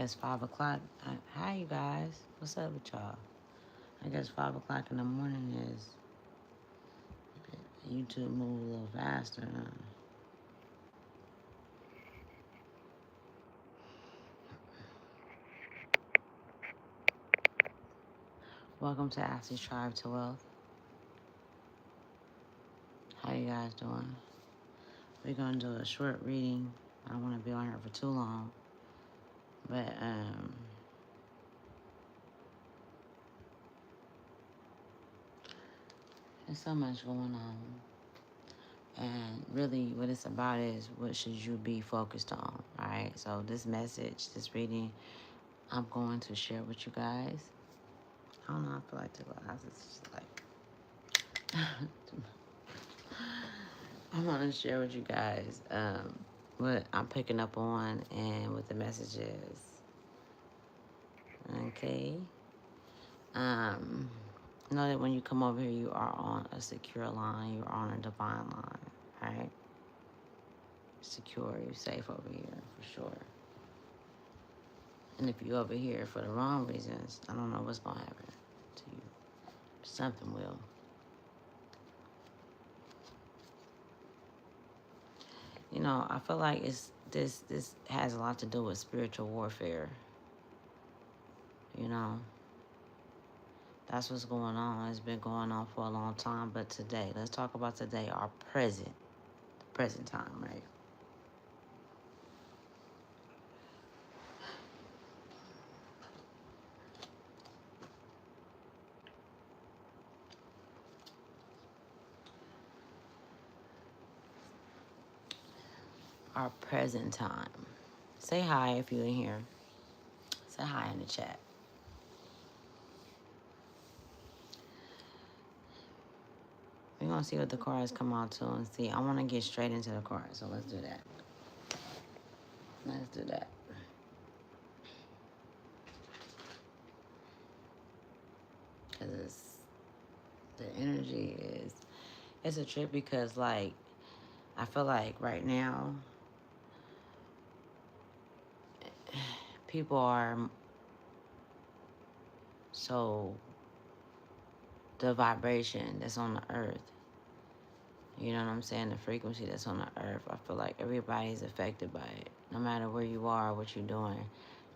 guess 5 o'clock. Hi, you guys. What's up with y'all? I guess 5 o'clock in the morning is YouTube move a little faster. Huh? Welcome to Ashley's Tribe to Wealth. How you guys doing? We're gonna do a short reading. I don't want to be on here for too long, but there's so much going on. And really, what it's about is what should you be focused on, all right? So this message, this reading, I'm going to share with you guys. I don't know, I feel like the glasses is like... I want to share with you guys what I'm picking up on and what the message is. Okay? Know that when you come over here, you are on a secure line. You're on a divine line, right? Secure, you're safe over here, for sure. And if you're over here for the wrong reasons, I don't know what's going to happen to you. Something will. You know, I feel like this has a lot to do with spiritual warfare. You know, that's what's going on. It's been going on for a long time, but today, let's talk about today, our present time, right? Our present time. Say hi if you're in here. Say hi in the chat. We're going to see what the cards come out to and see. I want to get straight into the cards, so let's do that. Let's do that. Because the energy is, it's a trip because, like, I feel like right now, people are so, the vibration that's on the earth, you know what I'm saying? The frequency that's on the earth, I feel like everybody's affected by it. No matter where you are, what you're doing.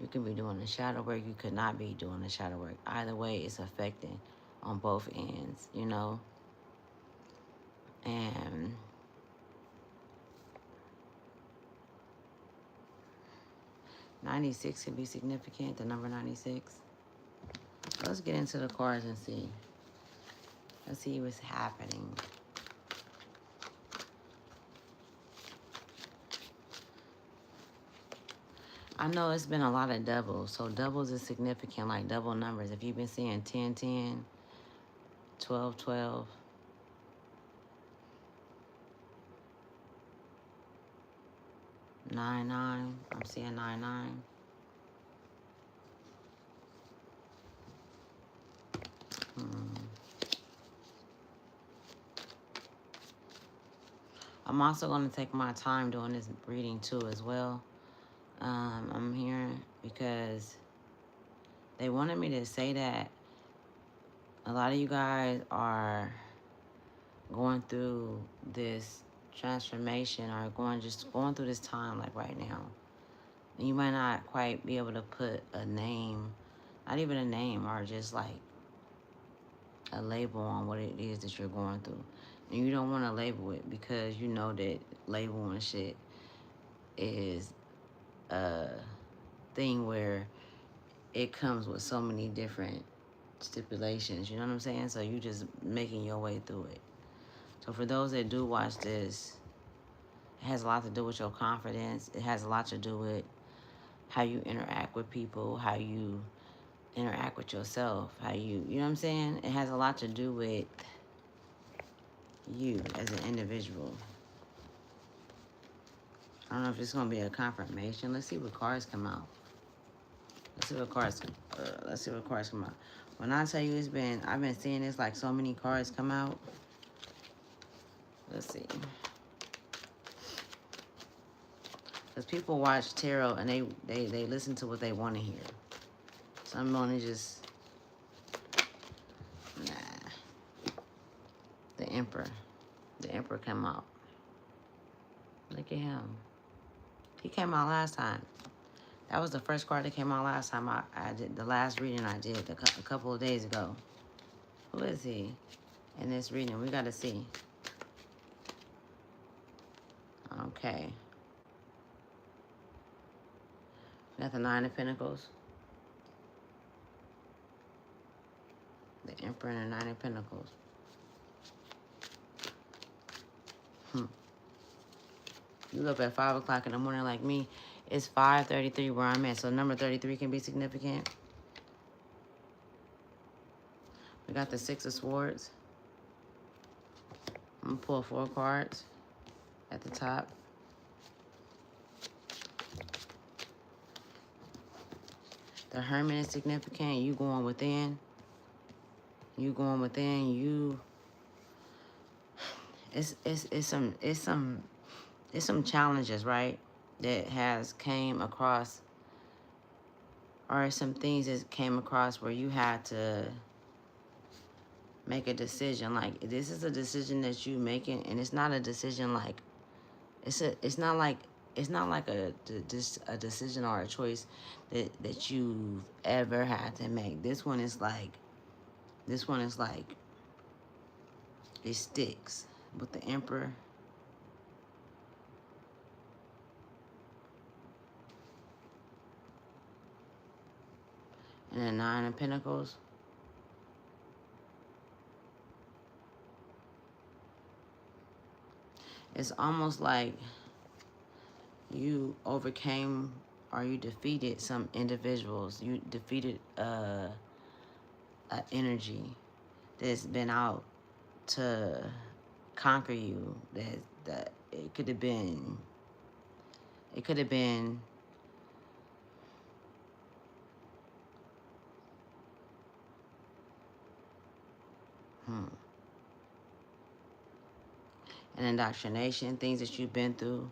You can be doing the shadow work, you could not be doing the shadow work. Either way, it's affecting on both ends, you know? And 96 can be significant, the number 96. Let's get into the cards and see. Let's see what's happening. I know it's been a lot of doubles, so doubles is significant, like double numbers. If you've been seeing 10, 10, 12, 12, 9, 9, I'm seeing 9, 9. I'm also going to take my time doing this reading too as well. I'm hearing because they wanted me to say that a lot of you guys are going through this transformation or just going through this time like right now. And you might not quite be able to put a name, not even a name, or just like a label on what it is that you're going through. And you don't want to label it because you know that labeling shit is a thing where it comes with so many different stipulations, you know what I'm saying? So you just making your way through it. So for those that do watch this, it has a lot to do with your confidence. It has a lot to do with how you interact with people, how you interact with yourself, how you know what I'm saying? It has a lot to do with you as an individual. I don't know if it's going to be a confirmation. Let's see what cards come out. Let's see what cards come out. When I tell you I've been seeing this like so many cards come out. Let's see. Because people watch tarot and they listen to what they want to hear. So I'm going to just, nah. The Emperor. The Emperor came out. Look at him. He came out last time. That was the first card that came out last time I did the last reading I did a couple of days ago. Who is he in this reading? We got to see. Okay. We got the Nine of Pentacles. The Emperor and the Nine of Pentacles. You up at 5 o'clock in the morning like me. It's 5:33 where I'm at. So number 33 can be significant. We got the Six of Swords. I'm going to pull 4 cards at the top. The Hermit is significant. You going within. You going within. You. It's some challenges, right? That has came across, or some things that came across where you had to make a decision. Like, this is a decision that you making, and it's not a decision like it's not like a decision or a choice that you've ever had to make. This one is like it sticks with the Emperor. And the Nine of Pentacles. It's almost like you overcame or you defeated some individuals. You defeated an energy that's been out to conquer you. That it could have been. An indoctrination, things that you've been through,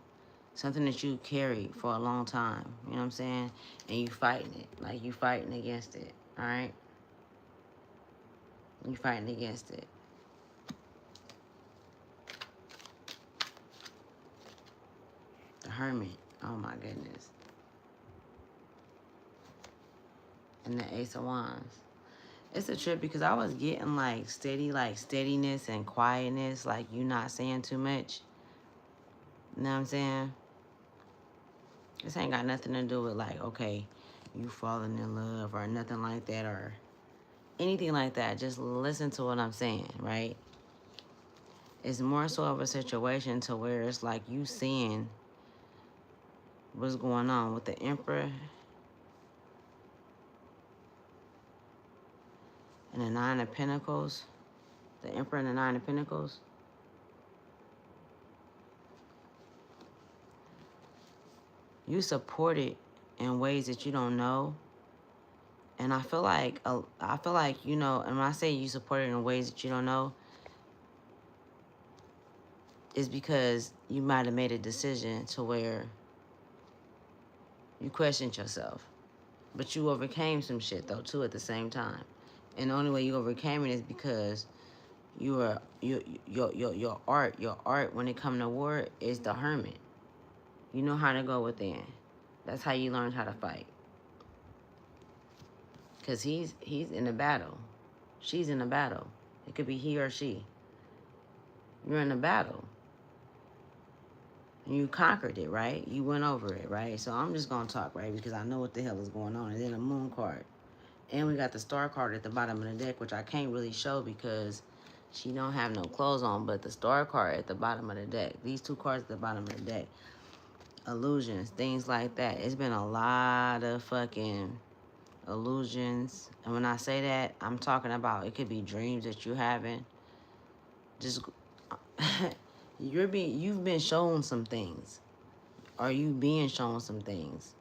something that you carried for a long time, you know what I'm saying? And you fighting it, like you fighting against it, all right? You fighting against it. The Hermit, oh my goodness. And the Ace of Wands. It's a trip because I was getting like steadiness and quietness, like you not saying too much. You know what I'm saying? This ain't got nothing to do with like, okay, you falling in love or nothing like that or anything like that. Just listen to what I'm saying, right? It's more so of a situation to where it's like you seeing what's going on with the Emperor and the Nine of Pentacles. The Emperor and the Nine of Pentacles. You support it in ways that you don't know. And I feel like, you know, and when I say you support it in ways that you don't know, is because you might have made a decision to where you questioned yourself. But you overcame some shit, though, too, at the same time. And the only way you overcame it is because your art when it comes to war is the Hermit. You know how to go within. That's how you learned how to fight. Because he's in a battle. She's in a battle. It could be he or she. You're in a battle. And you conquered it, right? You went over it, right? So I'm just going to talk, right? Because I know what the hell is going on. And then a Moon card. And we got the Star card at the bottom of the deck, which I can't really show because she don't have no clothes on. But the Star card at the bottom of the deck. These two cards at the bottom of the deck. Illusions, things like that. It's been a lot of fucking illusions. And when I say that, I'm talking about it could be dreams that you're having. Just you've been shown some things. Are you being shown some things?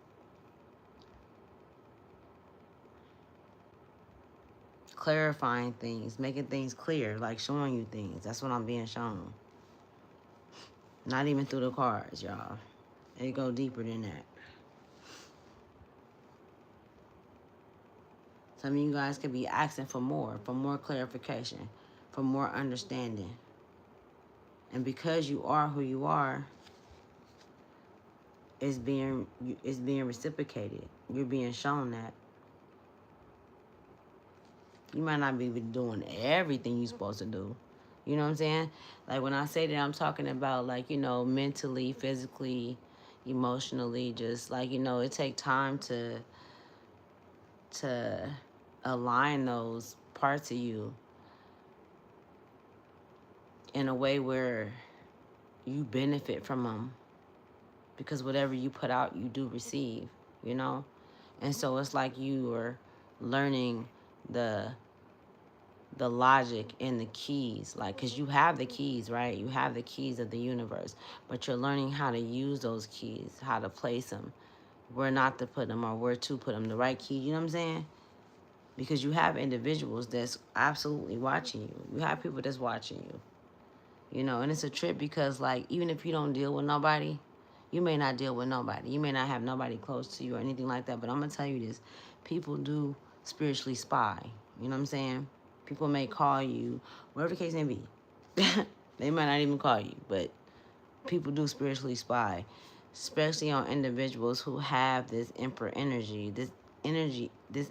Clarifying things, making things clear, like showing you things. That's what I'm being shown. Not even through the cards, y'all. It go deeper than that. Some of you guys could be asking for more clarification, for more understanding. And because you are who you are, it's being reciprocated. You're being shown that. You might not be doing everything you're supposed to do. You know what I'm saying? Like when I say that, I'm talking about like, you know, mentally, physically, emotionally, just like, you know, it take time to align those parts of you in a way where you benefit from them, because whatever you put out, you do receive, you know? And so it's like you are learning the logic and the keys, like, because you have the keys, right? You have the keys of the universe, but you're learning how to use those keys, how to place them, where not to put them or where to put them, the right key, you know what I'm saying? Because you have individuals that's absolutely watching you. You have people that's watching you, you know, and it's a trip because, like, even if you don't deal with nobody, you may not deal with nobody. You may not have nobody close to you or anything like that, but I'm going to tell you this. People do spiritually spy, you know what I'm saying? People may call you, whatever the case may be. They might not even call you, but people do spiritually spy, especially on individuals who have this emperor energy. This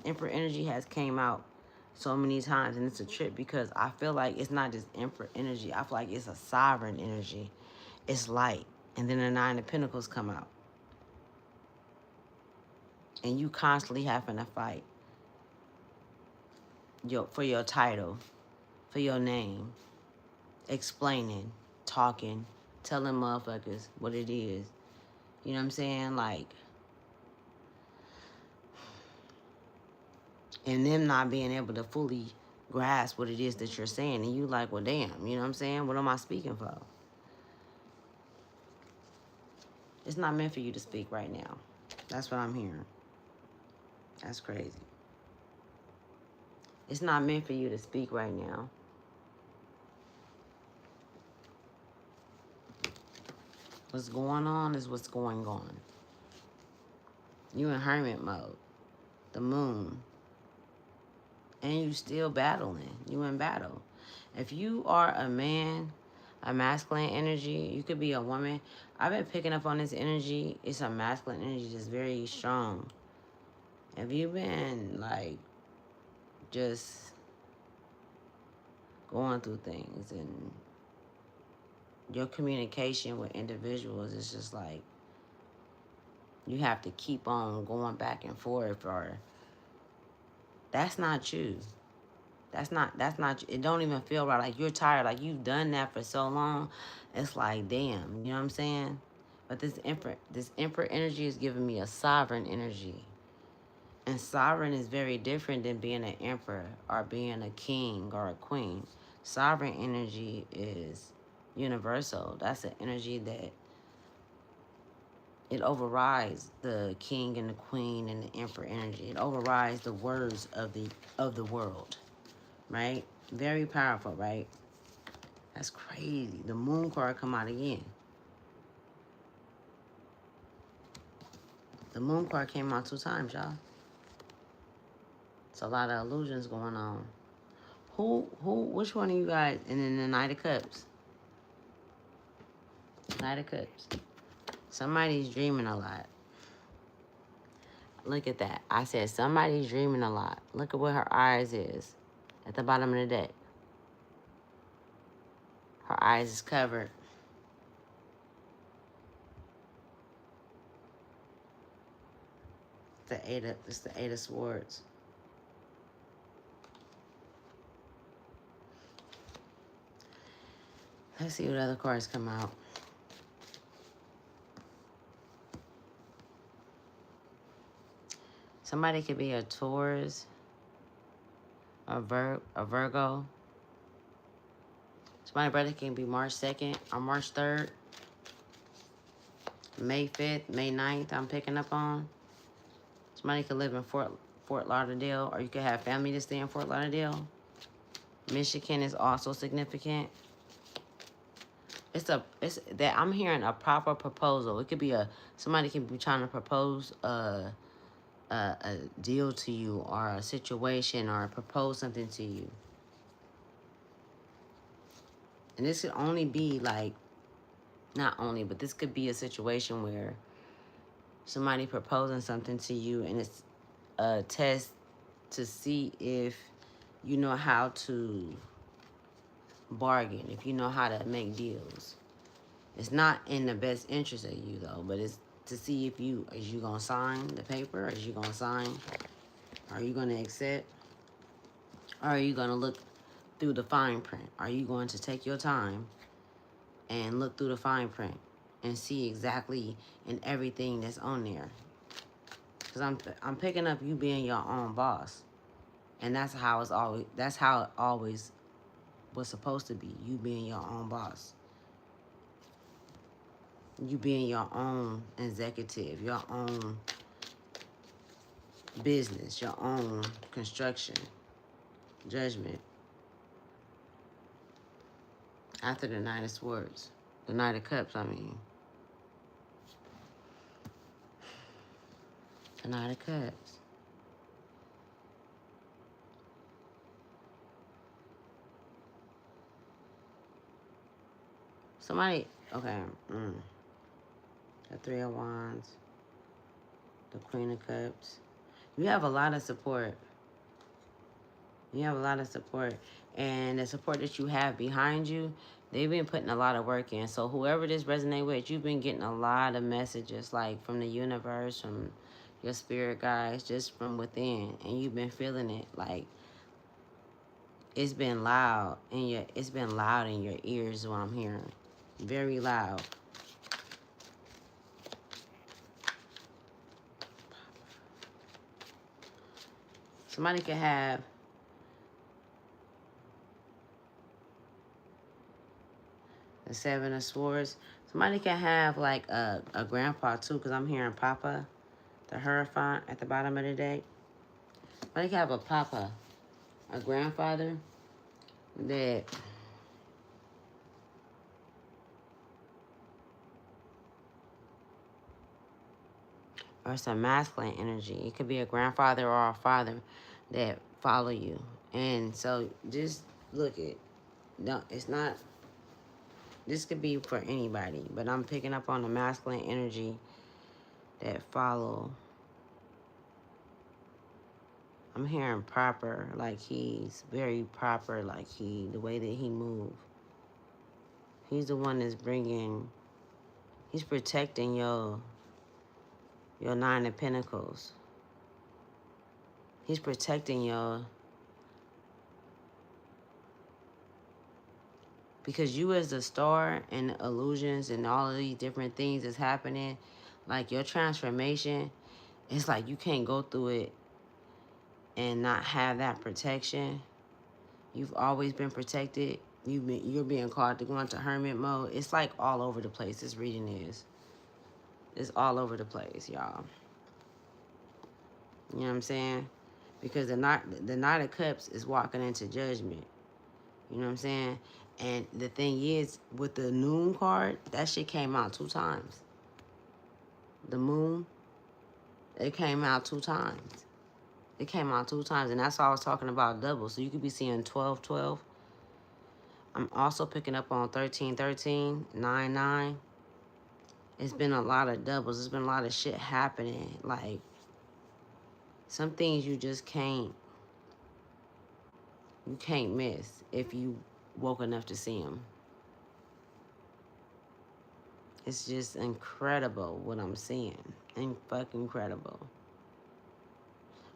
emperor energy has came out so many times, and it's a trip because I feel like it's not just emperor energy. I feel like it's a sovereign energy. It's light, and then the Nine of Pentacles come out, and you constantly having to fight for your title, for your name, explaining, talking, telling motherfuckers what it is. You know what I'm saying? Like, and them not being able to fully grasp what it is that you're saying. And you like, well, damn, you know what I'm saying? What am I speaking for? It's not meant for you to speak right now. That's what I'm hearing. That's crazy. It's not meant for you to speak right now. What's going on is what's going on. You in hermit mode. The moon. And you still battling. You in battle. If you are a man, a masculine energy, you could be a woman. I've been picking up on this energy. It's a masculine energy that's very strong. If you've been like just going through things and your communication with individuals is just like you have to keep on going back and forth, or that's not you. That's not it don't even feel right. Like you're tired. Like you've done that for so long. It's like, damn, you know what I'm saying? But this emperor energy is giving me a sovereign energy. And sovereign is very different than being an emperor or being a king or a queen. Sovereign energy is universal. That's an energy that it overrides the king and the queen and the emperor energy. It overrides the words of the world, right? Very powerful, right? That's crazy. The moon card come out again. The moon card came out 2 times, y'all. It's a lot of illusions going on. Which one of you guys? And then the Knight of Cups. Knight of Cups. Somebody's dreaming a lot. Look at that. I said somebody's dreaming a lot. Look at what her eyes is at the bottom of the deck. Her eyes is covered. It's the Eight of Swords. Let's see what other cards come out. Somebody could be a Taurus, a Virgo. Somebody's birthday can be March 2nd or March 3rd. May 5th, May 9th, I'm picking up on. Somebody could live in Fort Lauderdale, or you could have family to stay in Fort Lauderdale. Michigan is also significant. It's that I'm hearing a proper proposal. It could be somebody can be trying to propose a deal to you, or a situation, or propose something to you. And this could only be like, not only, but this could be a situation where somebody proposing something to you, and it's a test to see if you know how to bargain, if you know how to make deals. It's not in the best interest of you though, but it's to see if is you gonna sign the paper, is you gonna sign, are you gonna accept, or are you gonna look through the fine print? Are you going to take your time and look through the fine print and see exactly and everything that's on there? Because I'm picking up you being your own boss, and that's how it always was supposed to be. You being your own boss, you being your own executive, your own business, your own construction, judgment. After the Knight of Swords, the Knight of Cups, I mean. The Knight of Cups. Somebody, okay. The Three of Wands, the Queen of Cups. You have a lot of support. You have a lot of support. And the support that you have behind you, they've been putting a lot of work in. So whoever this resonates with, you've been getting a lot of messages, like from the universe, from your spirit guides, just from within. And you've been feeling it. Like, it's been loud in your ears is what I'm hearing. Very loud. Somebody could have the Seven of Swords. Somebody can have like a grandpa too, because I'm hearing Papa, the Hierophant at the bottom of the deck. Somebody can have a Papa, a grandfather that or some masculine energy. It could be a grandfather or a father that follow you. And so just look at, no, it's not, this could be for anybody, but I'm picking up on the masculine energy that follow. I'm hearing proper, like he's very proper, like the way that he move. He's the one that's he's protecting your Nine of Pentacles. He's protecting because you as the star and illusions and all of these different things that's happening, like your transformation, it's like you can't go through it and not have that protection. You've always been protected. You're being called to go into hermit mode. It's like all over the place. This reading is. It's all over the place, y'all. You know what I'm saying? Because the Knight of Cups is walking into judgment. You know what I'm saying? And the thing is, with the Moon card, that shit came out 2 times. The Moon, it came out 2 times. It came out 2 times, and that's why I was talking about double. So you could be seeing 12, 12. I'm also picking up on 13, 13, 9, 9. It's been a lot of doubles. There's been a lot of shit happening. Like, some things you just can't miss if you woke enough to see them. It's just incredible what I'm seeing. And fucking incredible.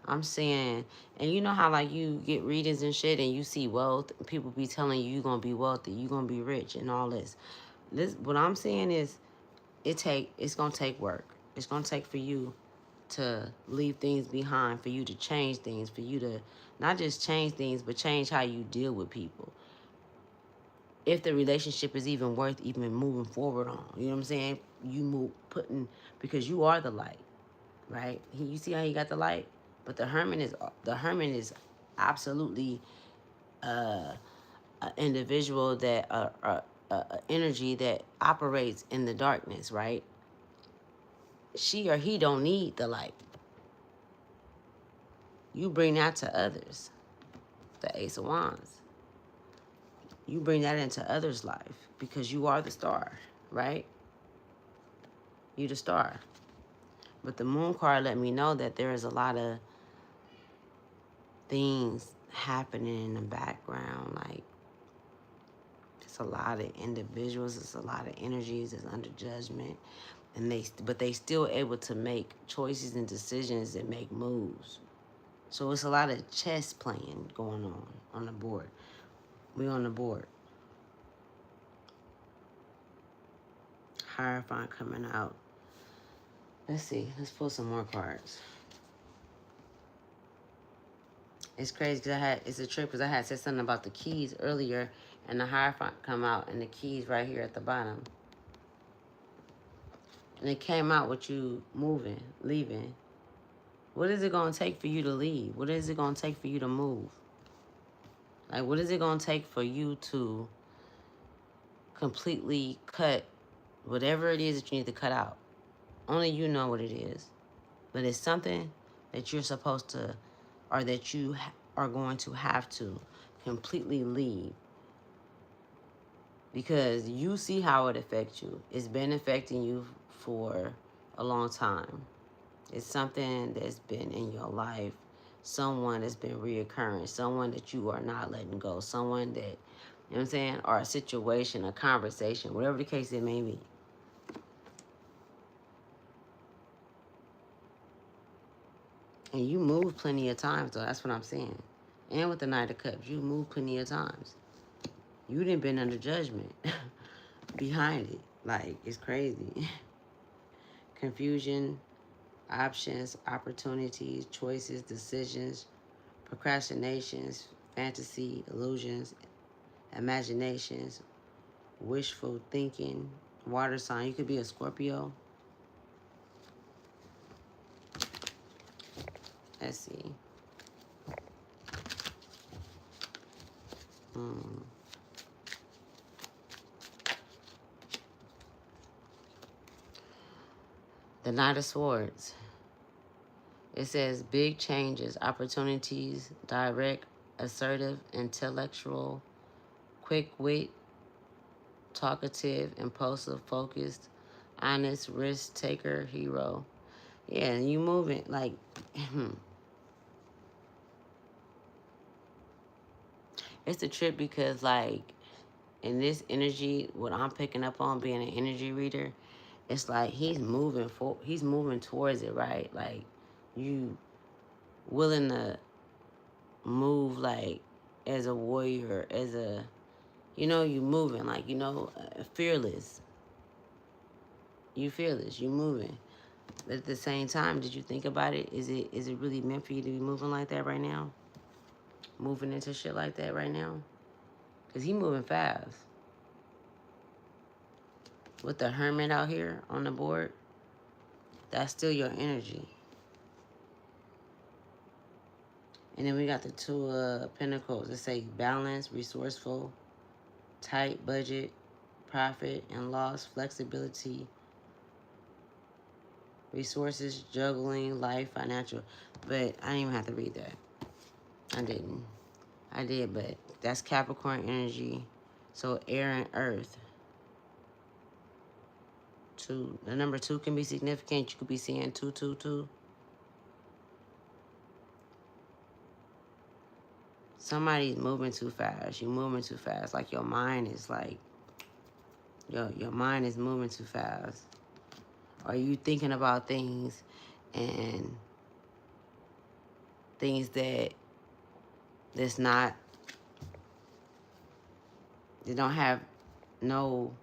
I'm seeing, and you know how like you get readings and shit and you see wealth, people be telling you you're gonna be wealthy, you're gonna be rich and all this. What I'm saying is it's gonna take work. It's gonna take for you to leave things behind, for you to change things, for you to not just change things, but change how you deal with people. If the relationship is even worth even moving forward on. You know what I'm saying? Because you are the light, right? You see how you got the light? But the hermit is absolutely an individual that a energy that operates in the darkness, right? She or he don't need the light. You bring that to others. The Ace of Wands. You bring that into others' life because you are the star, right? You the star. But the Moon card let me know that there is a lot of things happening in the background. Like, it's a lot of individuals, it's a lot of energies, it's under judgment. But they still able to make choices and decisions and make moves. So it's a lot of chess playing going on the board. We on the board. Hierophant coming out. Let's see. Let's pull some more cards. It's crazy because it's a trip because I had said something about the keys earlier and the Hierophant come out and the keys right here at the bottom. And it came out with you moving, leaving. What is it going to take for you to leave? What is it going to take for you to move? Like, what is it going to take for you to completely cut whatever it is that you need to cut out? Only you know what it is. But it's something that you're supposed to, or that you are going to have to completely leave. Because you see how it affects you. It's been affecting you for a long time. It's something that's been in your life. Someone that's been reoccurring. Someone that you are not letting go. Someone that, you know what I'm saying? Or a situation, a conversation, whatever the case it may be. And you move plenty of times, though. That's what I'm saying. And with the Knight of Cups, you move plenty of times. You didn't been under judgment behind it. Like, it's crazy. Confusion, options, opportunities, choices, decisions, procrastinations, fantasy, illusions, imaginations, wishful thinking, water sign. You could be a Scorpio. Let's see. The Knight of Swords. It says big changes, opportunities, direct, assertive, intellectual, quick wit, talkative, impulsive, focused, honest, risk taker, hero. Yeah, and you moving like it's a trip because like in this energy, what I'm picking up on being an energy reader, it's like he's moving towards it, right? Like you willing to move like as a warrior, as a, you know, you moving like, you know, fearless. You fearless, you moving. But at the same time, did you think about it? Is it really meant for you to be moving like that right now? Moving into shit like that right now? Because he moving fast. With the Hermit out here on the board, that's still your energy. And then we got the Two of Pentacles that say balance, resourceful, tight budget, profit and loss, flexibility, resources, juggling, life, financial. But I didn't even have to read that. I didn't. I did, but that's Capricorn energy. So air and earth. Two. The number 2 can be significant. You could be seeing 222. Somebody's moving too fast. You're moving too fast. Like your mind is like, your mind is moving too fast. Are you thinking about things and things that's not, they don't have no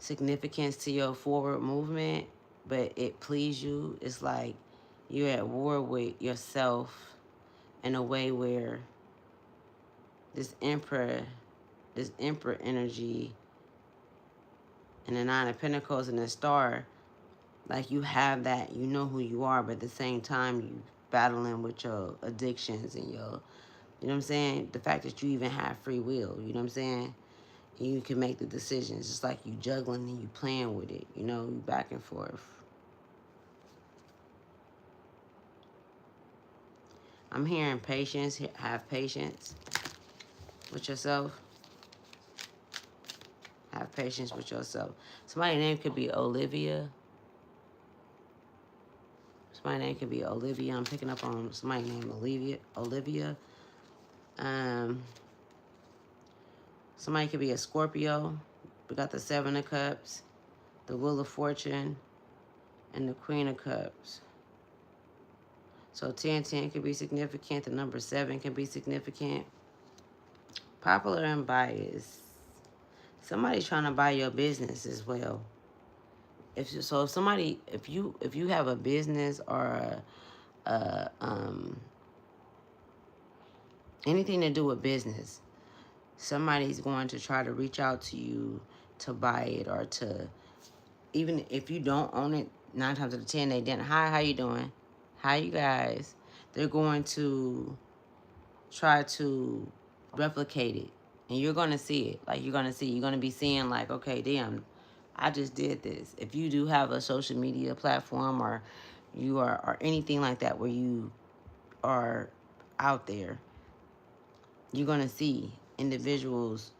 significance to your forward movement, but it please you? It's like you're at war with yourself in a way where this emperor energy and the Nine of Pentacles and the Star, like you have that, you know who you are, but at the same time you battling with your addictions and your, you know what I'm saying? The fact that you even have free will, you know what I'm saying? You can make the decisions. It's like you juggling and you playing with it, you know, back and forth. I'm hearing patience. Have patience with yourself. Have patience with yourself. Somebody's name could be Olivia. Somebody's name could be Olivia. I'm picking up on somebody's name Olivia. Somebody could be a Scorpio. We got the Seven of Cups, the Wheel of Fortune, and the Queen of Cups. So 1010 could be significant. The number 7 can be significant. Popular and biased. Somebody's trying to buy your business as well. If you have a business or anything to do with business, somebody's going to try to reach out to you to buy it, or to, even if you don't own it, 9 times out of 10 they didn't. Hi, how you doing? Hi, you guys. They're going to try to replicate it, and you're going to see it. Like, you're going to be seeing like, okay, damn, I just did this. If you do have a social media platform, or you are, or anything like that where you are out there, you're going to see individuals,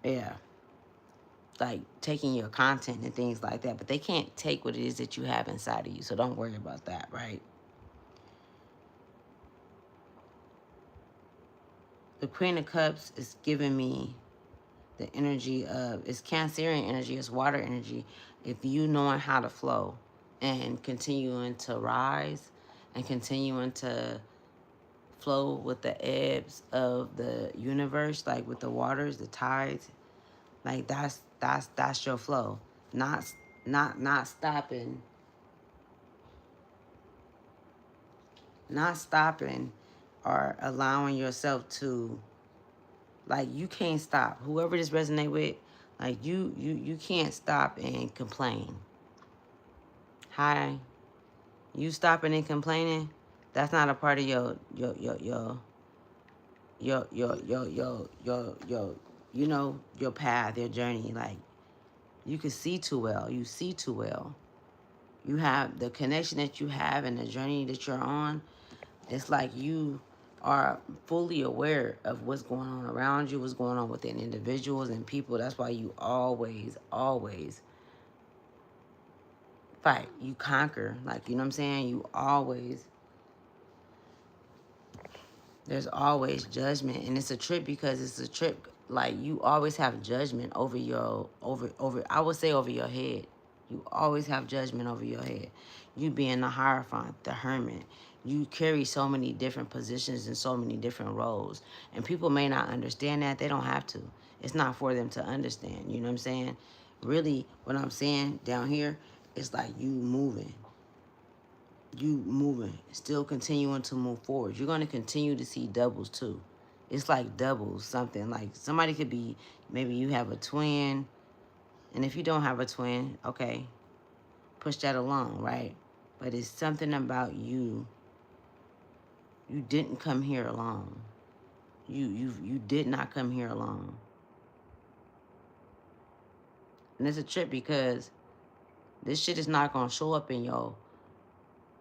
yeah, like taking your content and things like that, but they can't take what it is that you have inside of you, so don't worry about that, right? The Queen of Cups is giving me the energy of, it's Cancerian energy, it's water energy. If you knowing how to flow and continuing to rise and continuing to flow with the ebbs of the universe, like with the waters, the tides, like that's your flow. Not stopping. Not stopping or allowing yourself to, like, you can't stop. Whoever this resonate with, like, you can't stop and complain. Hi. You stopping and complaining, that's not a part of your you know, your path, your journey. Like, you can see too well. You see too well. You have the connection that you have and the journey that you're on. It's like you are fully aware of what's going on around you, what's going on within individuals and people. That's why you always fight. You conquer. Like, you know what I'm saying? You always, there's always judgment. And it's a trip, because it's a trip. Like, you always have judgment over your, I would say over your head. You always have judgment over your head. You being the Hierophant, the Hermit. You carry so many different positions and so many different roles. And people may not understand that. They don't have to. It's not for them to understand. You know what I'm saying? Really, what I'm saying down here is like you moving. You moving. Still continuing to move forward. You're going to continue to see doubles too. It's like doubles, something. Like, somebody could be, maybe you have a twin. And if you don't have a twin, okay, push that along, right? But it's something about you. You didn't come here alone. You did not come here alone. And it's a trip, because this shit is not going to show up in your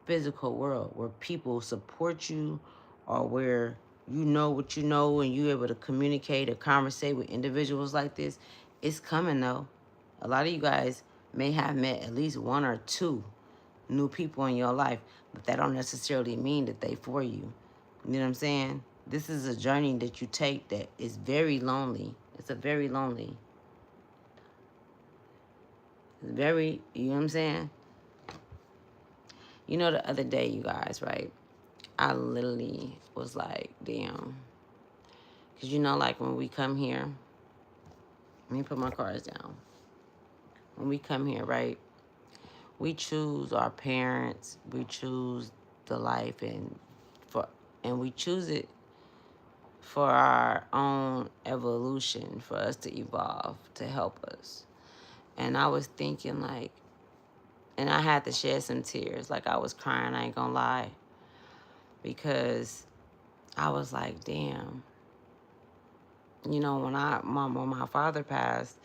physical world where people support you, or where you know what you know and you're able to communicate or conversate with individuals like this. It's coming though. A lot of you guys may have met at least 1 or 2 new people in your life, but that don't necessarily mean that they for you. You know what I'm saying? This is a journey that you take that is very lonely. It's a very lonely. It's very, you know what I'm saying? You know, the other day, you guys, right? I literally was like, damn. Because, you know, like when we come here, let me put my cards down. When we come here, right, we choose our parents, we choose the life, and we choose it for our own evolution, for us to evolve, to help us. And I was thinking, like, and I had to shed some tears. Like, I was crying, I ain't gonna lie. Because I was like, damn. You know, when my father passed,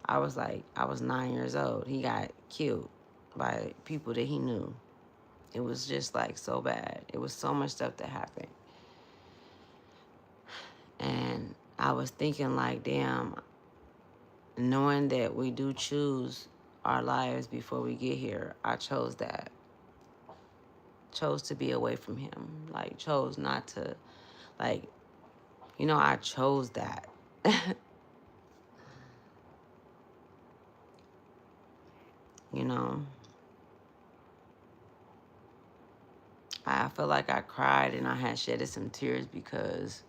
I was 9 years old. He got killed by people that he knew. It was just like so bad. It was so much stuff that happened. And I was thinking like, damn, knowing that we do choose our lives before we get here, I chose that. Chose to be away from him. Like, chose not to, like, you know, I chose that. You know, I feel like I cried and I had shedded some tears because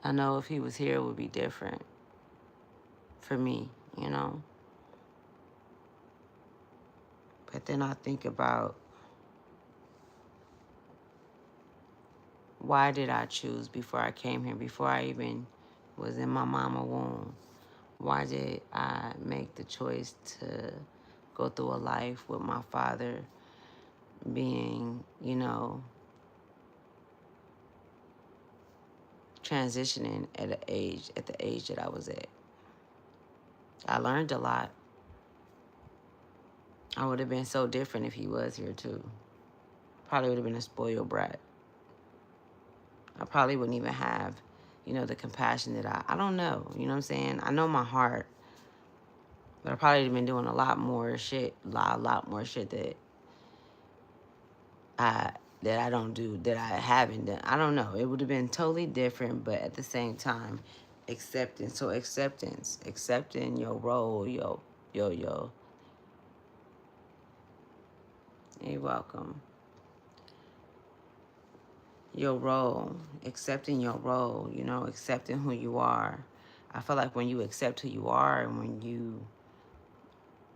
I know if he was here, it would be different for me, you know. But then I think about, why did I choose before I came here, before I even was in my mama womb? Why did I make the choice to go through a life with my father being, you know, transitioning at the age that I was at? I learned a lot. I would have been so different if he was here too. Probably would have been a spoiled brat. I probably wouldn't even have, you know, the compassion that I don't know. You know what I'm saying? I know my heart, but I probably have been doing a lot more shit, a lot more shit I I don't do, that I haven't done. I don't know. It would have been totally different, but at the same time, acceptance. So accepting your role, yo. You're welcome. Your role, accepting your role, you know, accepting who you are. I feel like when you accept who you are and when you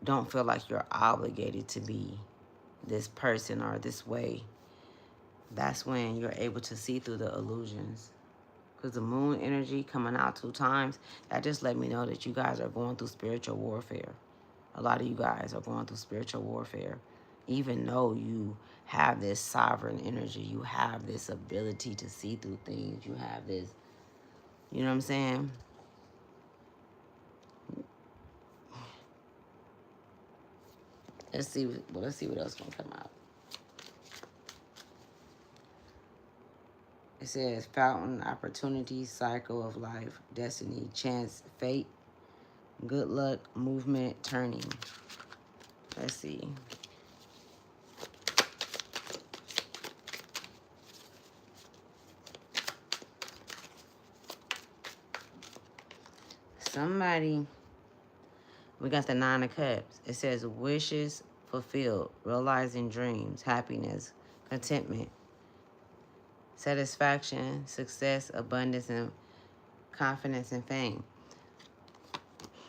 don't feel like you're obligated to be this person or this way, that's when you're able to see through the illusions. Because the moon energy coming out 2 times, that just let me know that you guys are going through spiritual warfare. A lot of you guys are going through spiritual warfare. Even though you have this sovereign energy, you have this ability to see through things, you have this, you know what I'm saying? Let's see what else can come out. It says fountain, opportunity, cycle of life, destiny, chance, fate, good luck, movement, turning. Let's see. Somebody, we got the 9 of Cups. It says wishes fulfilled, realizing dreams, happiness, contentment, satisfaction, success, abundance, and confidence and fame.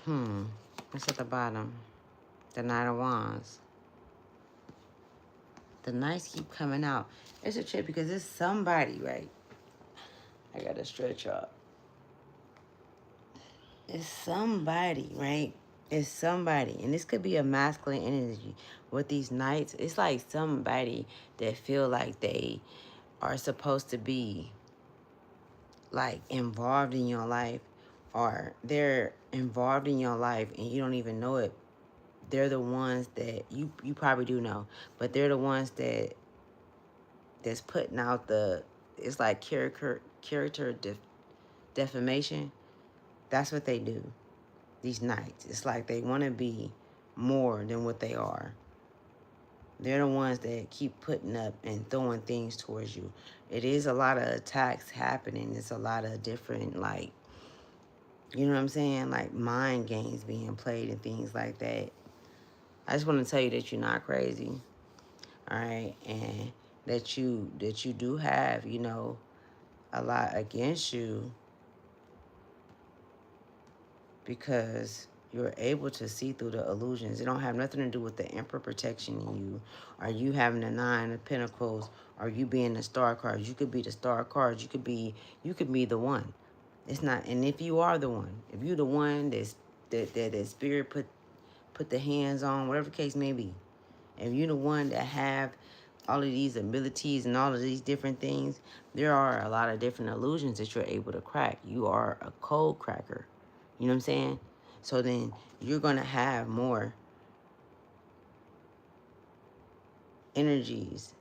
What's at the bottom? The 9 of Wands. The Knights keep coming out. It's a trip because it's somebody, right? I gotta stretch up. It's somebody, right? It's somebody. And this could be a masculine energy. With these Knights, it's like somebody that feel like they are supposed to be like involved in your life, or they're involved in your life and you don't even know it. They're the ones that you probably do know, but they're the ones that's putting out the, it's like character defamation. That's what they do. These Knights, it's like they want to be more than what they are. They're the ones that keep putting up and throwing things towards you. It is a lot of attacks happening. It's a lot of different, like, you know what I'm saying? Like mind games being played and things like that. I just want to tell you that you're not crazy. All right. And that you do have, you know, a lot against you, because you're able to see through the illusions. It don't have nothing to do with the Emperor protection in you, or you having the 9 of Pentacles, or you being the Star cards. You could be the Star cards. You could be the one. It's not. And if you are the one, if you're the one that spirit put the hands on, whatever the case may be, if you're the one that have all of these abilities and all of these different things, there are a lot of different illusions that you're able to crack. You are a code cracker. You know what I'm saying? So then you're going to have more energies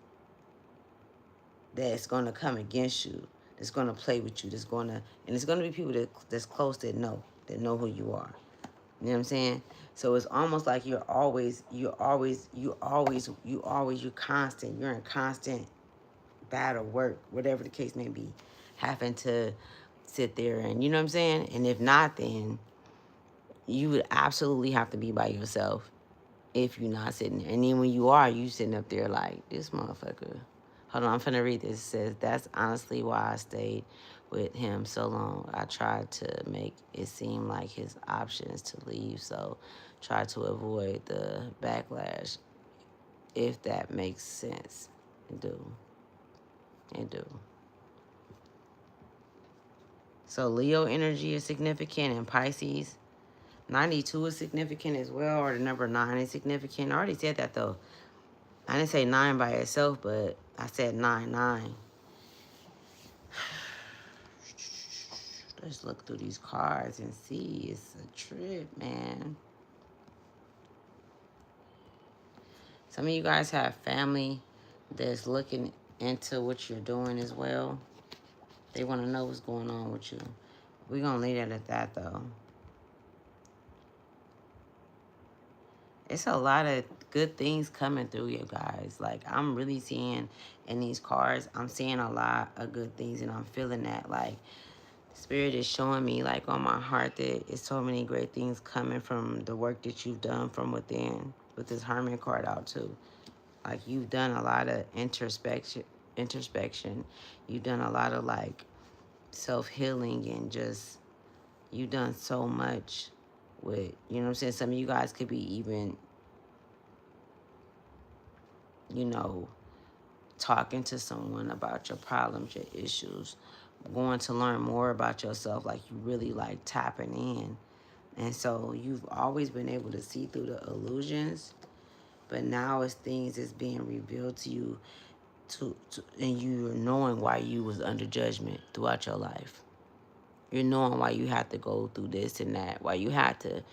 that's going to come against you, that's going to play with you, that's going to, and it's going to be people that's close that know who you are. You know what I'm saying? So it's almost like you're constant. You're in constant battle, work, whatever the case may be, having to sit there and, you know what I'm saying? And if not, then you would absolutely have to be by yourself if you're not sitting there. And then when you are, you sitting up there like, this motherfucker. Hold on, I'm finna read this. It says, that's honestly why I stayed with him so long. I tried to make it seem like his option is to leave, so try to avoid the backlash, if that makes sense. It do. It do. So Leo energy is significant, and Pisces 92 is significant as well, or the number 9 is significant. I already said that though. I didn't say 9 by itself, but I said 9. Let's look through these cards and see. It's a trip, man. Some of you guys have family that's looking into what you're doing as well. They want to know what's going on with you. We're going to leave it at that, though. It's a lot of good things coming through you guys. Like, I'm really seeing in these cards, I'm seeing a lot of good things, and I'm feeling that. Like, Spirit is showing me, like, on my heart that it's so many great things coming from the work that you've done from within, with this Hermit card out, too. Like, you've done a lot of introspection. You've done a lot of, like, self-healing, and just, you've done so much with, you know what I'm saying? Some of you guys could be even, you know, talking to someone about your problems, your issues, going to learn more about yourself, like you really like tapping in. And so you've always been able to see through the illusions, but now it's things that's being revealed to you and you're knowing why you was under judgment throughout your life. You're knowing why you had to go through this and that, why you had to,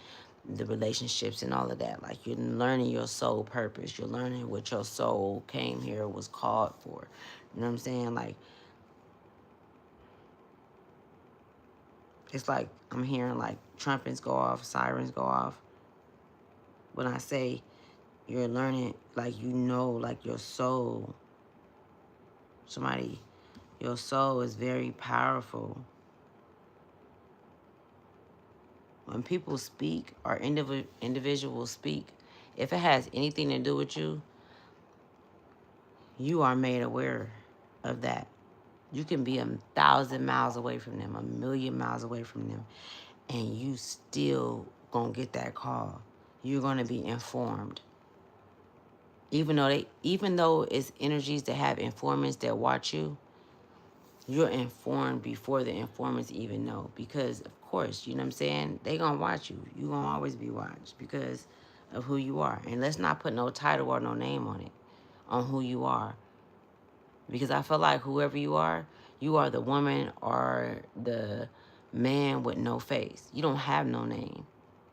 the relationships and all of that. Like, you're learning your soul purpose. You're learning what your soul came here, was called for. You know what I'm saying? Like, it's like I'm hearing like trumpets go off, sirens go off. When I say you're learning, like, you know, like your soul, your soul is very powerful. When people speak, or individuals speak, if it has anything to do with you, you are made aware of that. You can be 1,000 miles away from them, 1,000,000 miles away from them, and you still gonna get that call. You're gonna be informed. Even though it's energies that have informants that watch you, you're informed before the informants even know. Because of course, you know what I'm saying, they gonna watch you. You gonna always be watched because of who you are. And let's not put no title or no name on it, on who you are. Because I feel like whoever you are the woman or the man with no face. You don't have no name.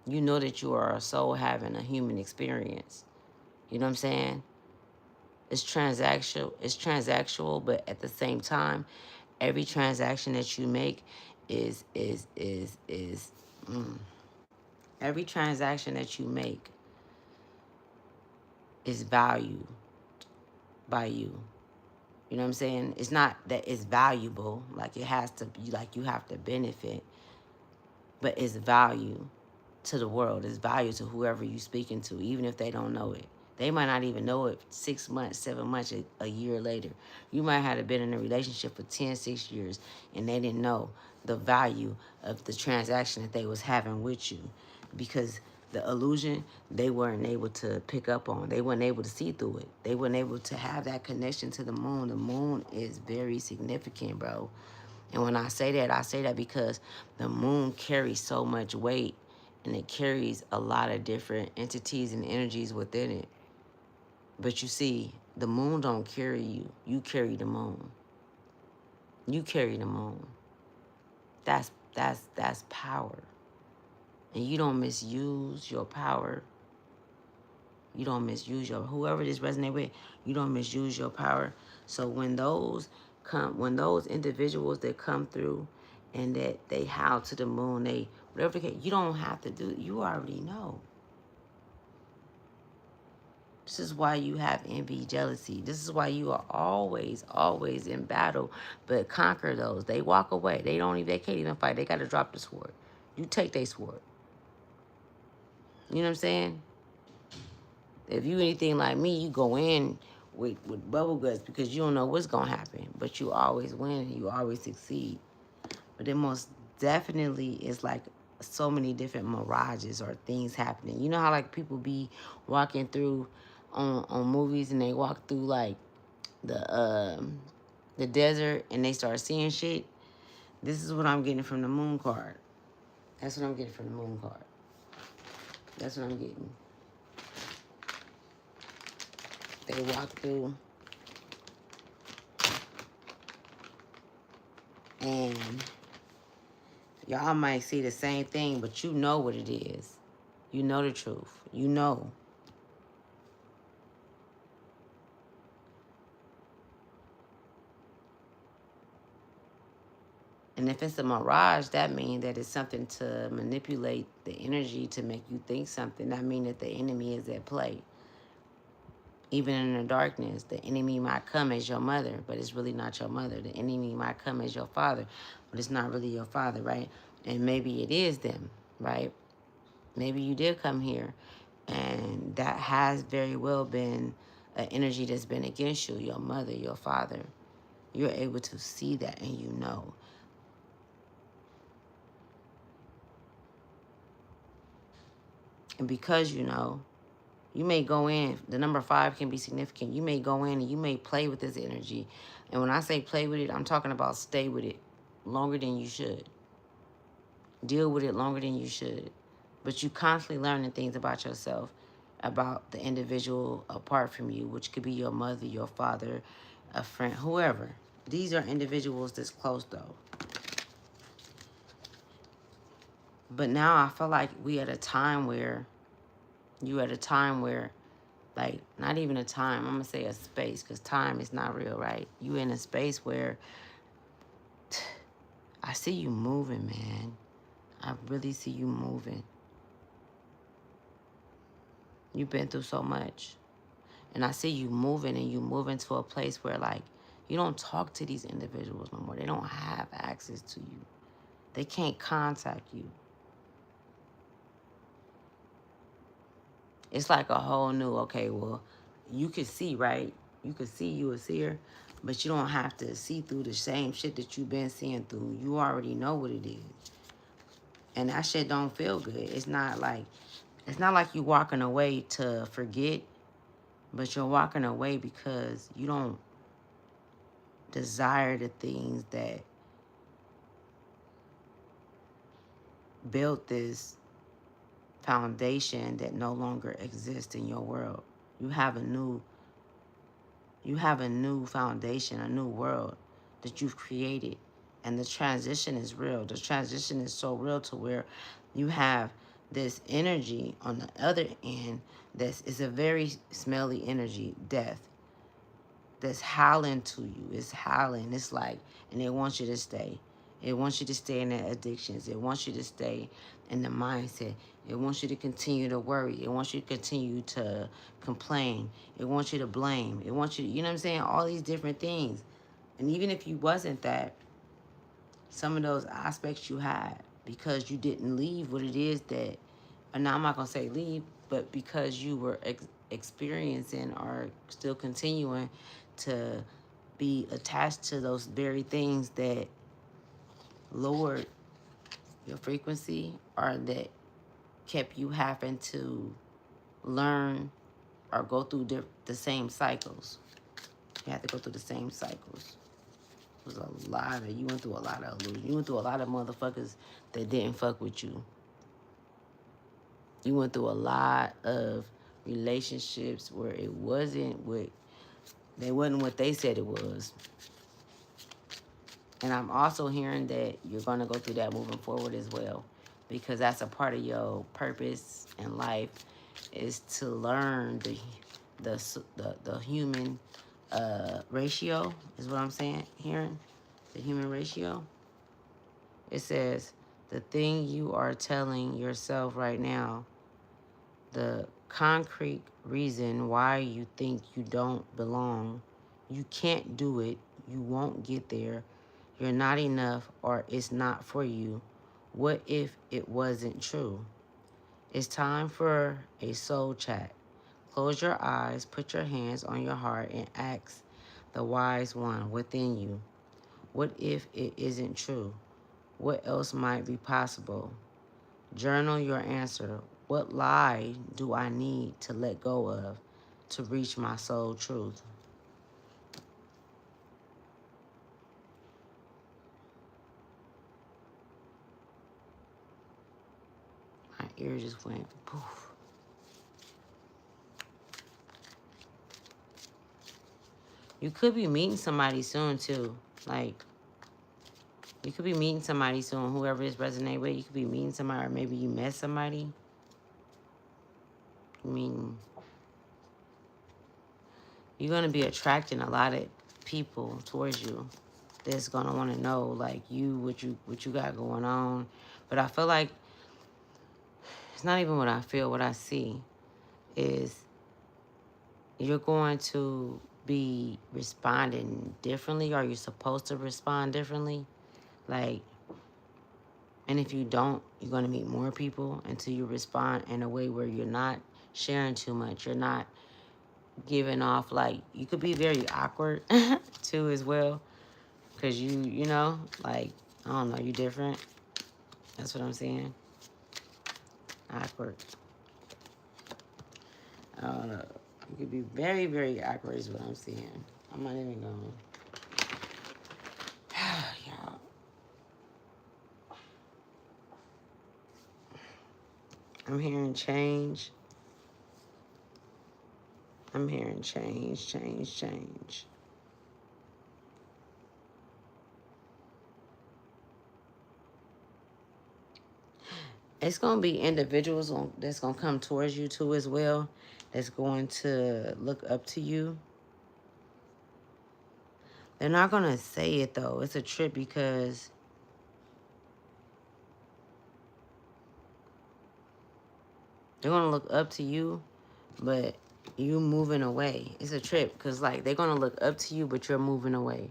You know that you are a soul having a human experience. You know what I'm saying? It's transactional, but at the same time, every transaction that you make is every transaction that you make is valued by you. You know what I'm saying? It's not that it's valuable, like it has to be, like you have to benefit, but it's value to the world. It's value to whoever you're speaking to, even if they don't know it. They might not even know it 6 months, 7 months, a year later. You might have been in a relationship for 10, 6 years, and they didn't know the value of the transaction that they was having with you, because the illusion, they weren't able to pick up on. They weren't able to see through it. They weren't able to have that connection to the moon. The moon is very significant, bro. And when I say that because the moon carries so much weight, and it carries a lot of different entities and energies within it. But you see, the moon don't carry you. You carry the moon. You carry the moon. That's power. And you don't misuse your power. You don't misuse your, whoever this resonate with, you don't misuse your power. So when those individuals that come through and that they howl to the moon, they, whatever the case, you don't have to do, you already know. This is why you have envy, jealousy. This is why you are always, always in battle, but conquer those. They walk away. They can't even fight. They got to drop the sword. You take their sword. You know what I'm saying? If you anything like me, you go in with bubble guts because you don't know what's going to happen. But you always win and you always succeed. But it most definitely is like so many different mirages or things happening. You know how like people be walking through on movies and they walk through like the desert and they start seeing shit? This is what I'm getting from the moon card. That's what I'm getting from the moon card. That's what I'm getting. They walk through and y'all might see the same thing, but you know what it is. You know the truth. You know. And if it's a mirage, that means that it's something to manipulate the energy to make you think something. That means that the enemy is at play. Even in the darkness, the enemy might come as your mother, but it's really not your mother. The enemy might come as your father, but it's not really your father, right? And maybe it is them, right? Maybe you did come here, and that has very well been an energy that's been against you, your mother, your father. You're able to see that and you know. And because you know, you may go in, the number 5 can be significant. You may go in and you may play with this energy. And when I say play with it, I'm talking about stay with it longer than you should. Deal with it longer than you should. But you constantly learning things about yourself, about the individual apart from you, which could be your mother, your father, a friend, whoever. These are individuals that's close though. But now I feel like we at a time where, like, not even a time, I'm going to say a space, because time is not real, right? You in a space where I see you moving, man. I really see you moving. You've been through so much. And I see you moving, and you moving to a place where, like, you don't talk to these individuals no more. They don't have access to you. They can't contact you. It's like a whole new, okay, well, you could see, right? You could see, you a seer, but you don't have to see through the same shit that you've been seeing through. You already know what it is. And that shit don't feel good. It's not like you walking away to forget, but you're walking away because you don't desire the things that built this foundation that no longer exists in your world. You have a new foundation, a new world that you've created. And the transition is real. The transition is so real to where you have this energy on the other end that is a very smelly energy, death, that's howling to you. It's howling. It's like, and it wants you to stay. It wants you to stay in the addictions. It wants you to stay in the mindset. It wants you to continue to worry. It wants you to continue to complain. It wants you to blame. It wants you to, you know what I'm saying? All these different things. And even if you wasn't that, some of those aspects you had because you didn't leave what it is that, and now I'm not going to say leave, but because you were experiencing or still continuing to be attached to those very things that lowered your frequency or that kept you having to learn or go through the same cycles. You had to go through the same cycles. It was a lot of, you went through a lot of illusion. You went through a lot of motherfuckers that didn't fuck with you. You went through a lot of relationships where it wasn't what they said it was. And I'm also hearing that you're going to go through that moving forward as well, because that's a part of your purpose in life, is to learn the human ratio, is what I'm saying, hearing the human ratio. It says the thing you are telling yourself right now, the concrete reason why you think you don't belong, you can't do it, you won't get there, you're not enough, or it's not for you. What if it wasn't true? It's time for a soul chat. Close your eyes, put your hands on your heart, and ask the wise one within you. What if it isn't true? What else might be possible? Journal your answer. What lie do I need to let go of to reach my soul truth? My ear just went poof. You could be meeting somebody soon too. Like, you could be meeting somebody soon. Whoever this resonate with, you could be meeting somebody, or maybe you met somebody. I mean, you're gonna be attracting a lot of people towards you that's gonna want to know, like, what you got going on. But I feel like it's not even what I feel. What I see is you're going to be responding differently, or you're supposed to respond differently. Like, and if you don't, you're going to meet more people until you respond in a way where you're not sharing too much. You're not giving off, like, you could be very awkward too as well. Because you know, like, I don't know, you different. That's what I'm saying. Awkward. I don't know. You could be very, very awkward is what I'm seeing. I'm not even going. Y'all. I'm hearing change. I'm hearing change, change, change. It's going to be individuals that's going to come towards you too as well, that's going to look up to you. They're not going to say it though. It's a trip because they're going to look up to you, but you moving away. It's a trip because, like, they're going to look up to you, but you're moving away.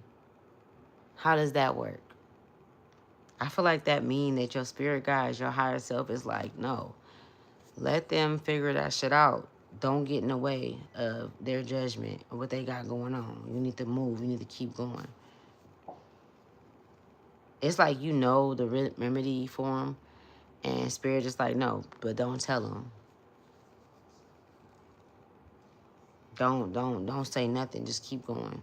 How does that work? I feel like that mean that your spirit guides, your higher self is like, no, let them figure that shit out. Don't get in the way of their judgment of what they got going on. You need to move. You need to keep going. It's like, you know, the remedy for them, and spirit just like, no, but don't tell them. Don't say nothing. Just keep going.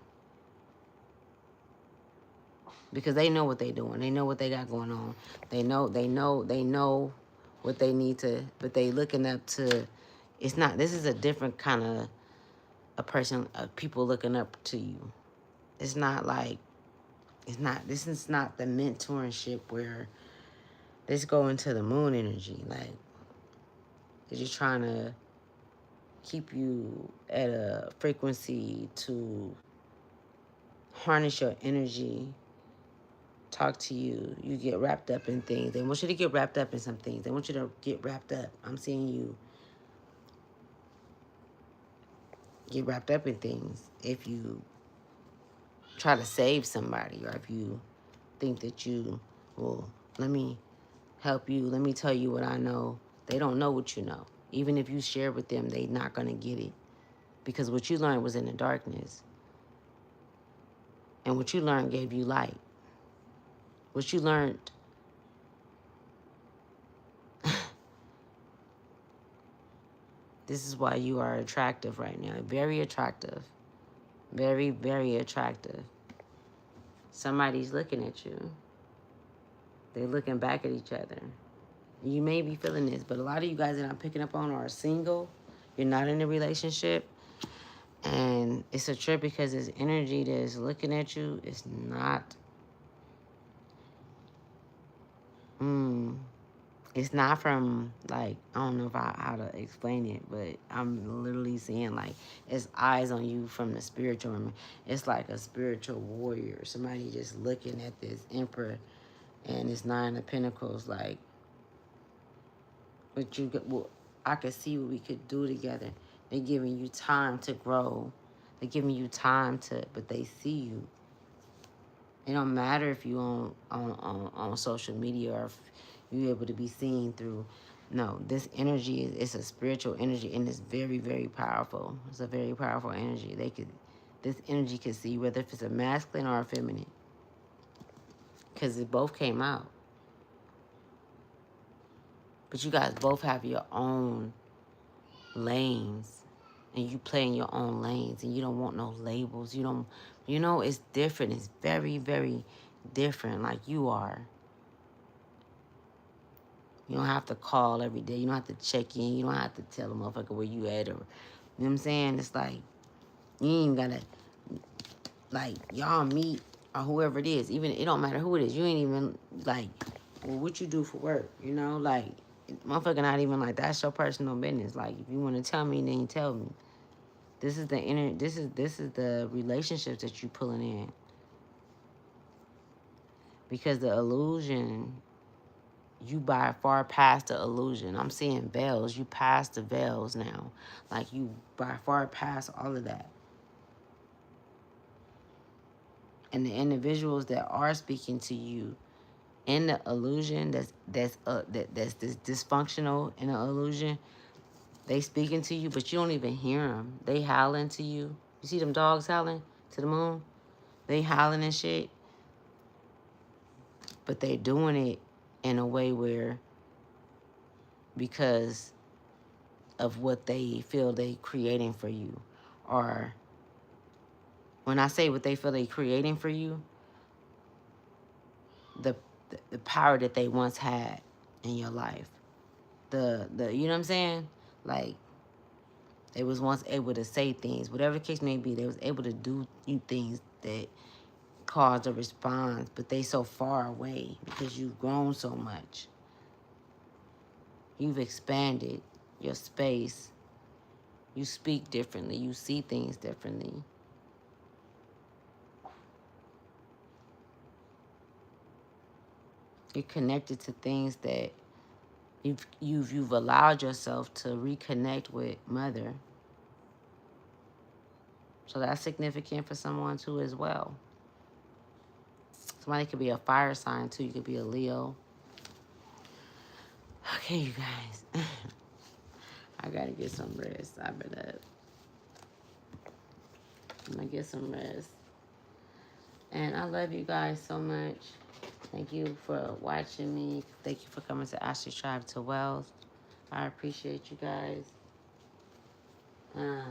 Because they know what they're doing. They know what they got going on. They know what they need to, but they looking up to, it's not, this is a different kind of a person, people looking up to you. It's not like, this is not the mentorship where let's go into the moon energy. Like, they're just trying to keep you at a frequency to harness your energy, talk to you. You get wrapped up in things. They want you to get wrapped up in some things. They want you to get wrapped up. I'm seeing you get wrapped up in things if you try to save somebody, or if you think that you, well, let me help you, let me tell you what I know. They don't know what you know. Even if you share with them, they're not going to get it, because what you learned was in the darkness, and what you learned gave you light. What you learned, this is why you are attractive right now. Very attractive. Very, very attractive. Somebody's looking at you. They're looking back at each other. You may be feeling this, but a lot of you guys that I'm picking up on are single. You're not in a relationship. And it's a trip because this energy that's looking at you is not, it's not from, like, I don't know how to explain it, but I'm literally seeing, like, it's eyes on you from the spiritual realm. It's like a spiritual warrior. Somebody just looking at this emperor and it's Nine of Pentacles, like, what you could, well, I could see what we could do together. They're giving you time to grow. They're giving you time to, but they see you. It don't matter if you on social media or if you're able to be seen through. No, this energy is a spiritual energy, and it's very, very powerful. It's a very powerful energy. This energy could see whether if it's a masculine or a feminine, because it both came out. But you guys both have your own lanes, and you play in your own lanes, and you don't want no labels. You don't, it's different. It's very, very different. Like you are. You don't have to call every day. You don't have to check in. You don't have to tell a motherfucker where you at, or, you know what I'm saying? It's like, you ain't gotta, like, y'all meet, or whoever it is. Even, it don't matter who it is. You ain't even, like, well, what you do for work, like, motherfucker not even like, that's your personal business. Like, if you want to tell me, then you tell me. This is the relationships that you pulling in. Because the illusion, you by far past the illusion. I'm seeing veils. You past the veils now. Like, you by far past all of that. And the individuals that are speaking to you in the illusion, that's this dysfunctional in the illusion, they speaking to you, but you don't even hear them. They howling to you. You see them dogs howling to the moon? They howling and shit. But they're doing it in a way where, because of what they feel they creating for you. Or when I say what they feel they creating for you, the power that they once had in your life. The you know what I'm saying? Like, they was once able to say things, whatever the case may be, they was able to do things that caused a response, but they so far away because you've grown so much. You've expanded your space. You speak differently. You see things differently. You're connected to things that you've allowed yourself to reconnect with Mother. So that's significant for someone too as well. Somebody could be a fire sign too. You could be a Leo. Okay, you guys. I gotta get some rest. I'm gonna get some rest. And I love you guys so much. Thank you for watching me. Thank you for coming to Ashley Tribe to Wealth. I appreciate you guys. I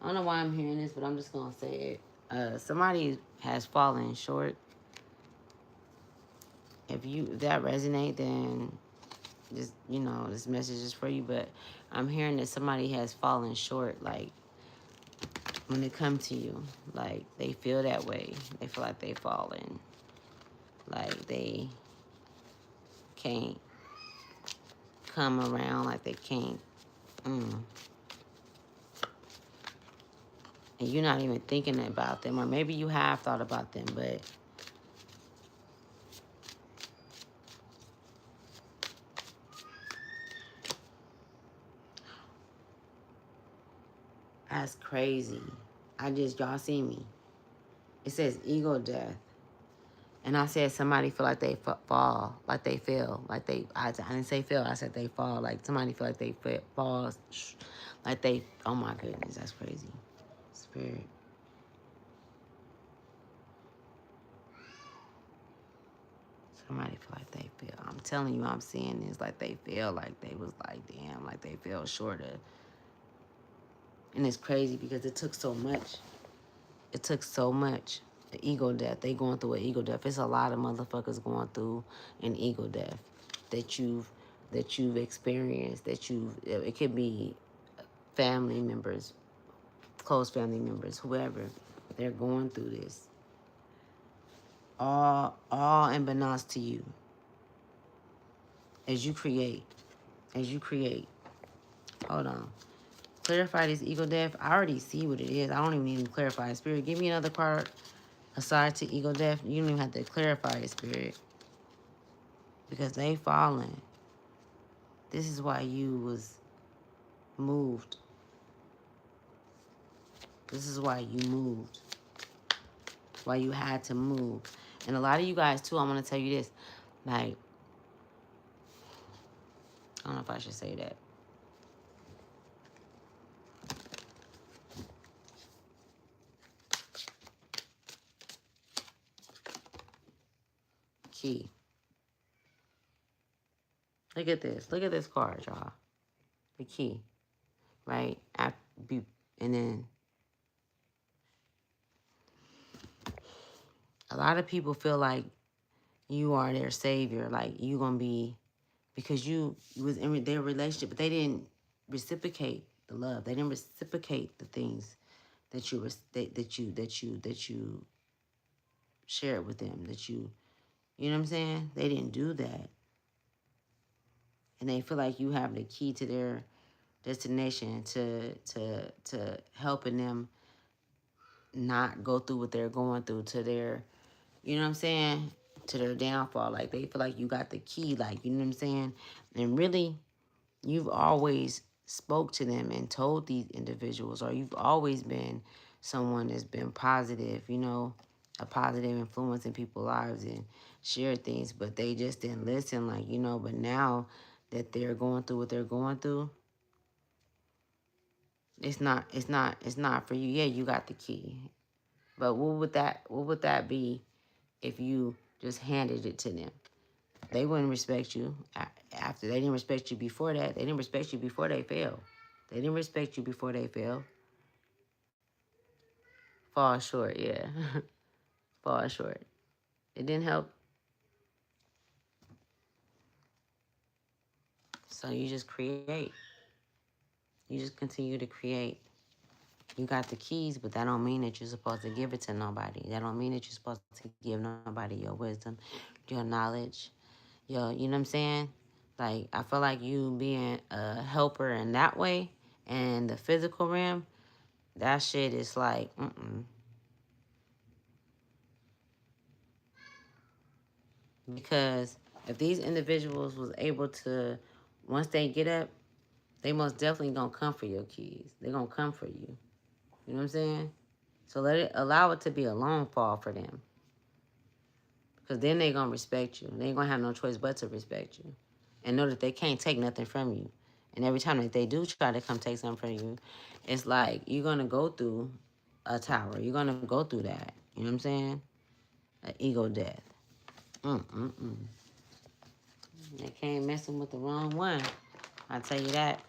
don't know why I'm hearing this, but I'm just gonna say it. Somebody has fallen short. If that resonate, then just, this message is for you. But I'm hearing that somebody has fallen short, like, when it comes to you. Like, they feel that way. They feel like they fallen. Like, they can't come around, like they can't. And you're not even thinking about them. Or maybe you have thought about them, but that's crazy. Y'all see me. It says ego death. And I said somebody feel like they fall, like they feel, like I didn't say feel, I said they fall, like somebody feel like they fall, like they, oh my goodness, that's crazy. Spirit. Somebody feel like they feel, I'm telling you, I'm seeing this, like they feel like they was like, damn, like they fell short of. And it's crazy because it took so much. It took so much. an ego death. They going through an ego death. It's a lot of motherfuckers going through an ego death that you've experienced. It could be family members, close family members, whoever. They're going through this. All unbeknownst to you. As you create. Hold on. Clarify this ego death. I already see what it is. I don't even need to clarify it. Spirit, give me another card aside to ego death. You don't even have to clarify it, Spirit. Because they fallen. This is why you was moved. This is why you moved. Why you had to move. And a lot of you guys, too, I'm going to tell you this. Like, I don't know if I should say that. Key. Look at this. Look at this card, y'all. The key. Right? And then a lot of people feel like you are their savior. Like you going to be, because you was in their relationship, but they didn't reciprocate the love. They didn't reciprocate the things that you shared with them. You know what I'm saying? They didn't do that. And they feel like you have the key to their destination, to helping them not go through what they're going through, to their, you know what I'm saying, to their downfall. Like they feel like you got the key, like, you know what I'm saying? And really, you've always spoke to them and told these individuals, or you've always been someone that's been positive, you know, a positive influence in people's lives and shared things, but they just didn't listen, like, you know. But now that they're going through what they're going through, it's not for you. Yeah, you got the key. But what would that be if you just handed it to them? They wouldn't respect you after. They didn't respect you before that. They didn't respect you before they failed. They didn't respect you before they failed. Fall short, yeah. Fall short. It didn't help. So you just create. You just continue to create. You got the keys, but that don't mean that you're supposed to give it to nobody. That don't mean that you're supposed to give nobody your wisdom, your knowledge, you know what I'm saying? Like, I feel like you being a helper in that way and the physical realm, that shit is like, Because if these individuals was able to, once they get up, they most definitely gonna come for your keys. They gonna come for you. You know what I'm saying? So allow it to be a long fall for them. Because then they gonna respect you. They ain't gonna have no choice but to respect you. And know that they can't take nothing from you. And every time that they do try to come take something from you, it's like you're gonna go through a tower. You're gonna go through that. You know what I'm saying? An ego death. They can't messing with the wrong one. I'll tell you that.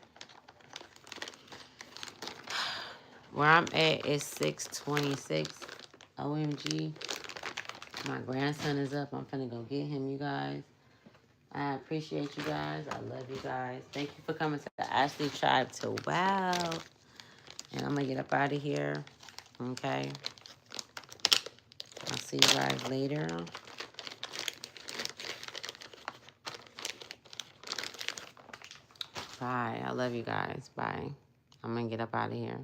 Where I'm at is 6:26. OMG. My grandson is up. I'm finna go get him, you guys. I appreciate you guys. I love you guys. Thank you for coming to the Ashley Tribe to wow. And I'm going to get up out of here. Okay. I'll see you guys later. Bye. I love you guys. Bye. I'm going to get up out of here.